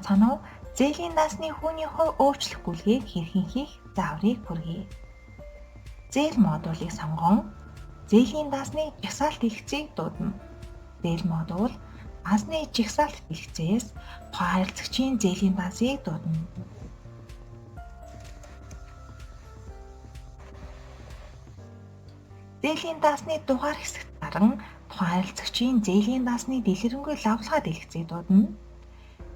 санав зээлийн даасны хүний хувь өөрчлөх гүйлгийг хэрхэн хийх зааврыг хүргэе. Зээл модулыг сонгон зээлийн даасны жагсаалт дэлгэцийг дуудана. Зээл модуль даасны жагсаалт дэлгэцээс тухайн харилцагчийн зээлийн даасыг дуудана. Зээлийн даасны дугаар хэсэгт даран тухайн харилцагчийн зээлийн даасны дэлгэрэнгүй лавлгаа дэлгэцийг дуудана.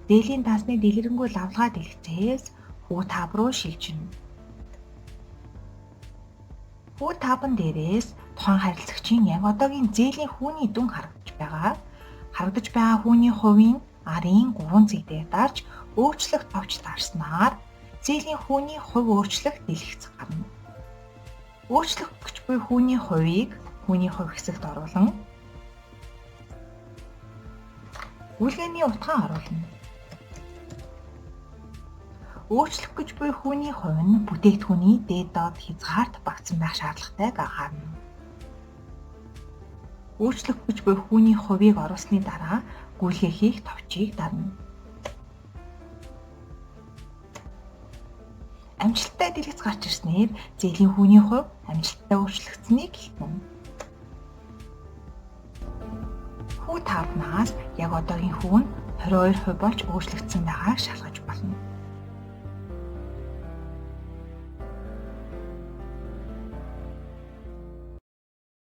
Зээлийн даасны дэлгэрэнгүй лавлгаа дэлгэцээс хүү тав руу шилжинэ. Хүү таван дээрээс тухайн харилцагчийн яг одоогийн зээлийн хүүний дүн харагдаж байгаа. Харагдаж байгаа хүүний хувийн арын 3 зэг дээр дарж өөрчлөх товч дарснаар зээлийн хүүний хувь өөрчлөх дэлгэц гарна. Өөрчлөх гэж буй хүүний хувийг хүүний хувь хэсэгт оруулан гүйлгээний утгаа оруулна. Өөрчлөх гэж буй хүүний хувь нь бүтээгдэхүүний дээд доод хязгаарт багтсан байх шаардлагатайг анхаарна. Өөрчлөх гэж буй хүүний хувийг оруулсны дараа гүйлгээ хийх товчийг дарна. Амжилттай дэлгэц гарч ирснээр зээлийн хүүний хувь амжилттай өөрчлөгдсөнийг хэлнэ. Хүү тавнаас яг одоогийн хүү нь 22% болж өөрчлөгдсөн байгааг шалгаж болно.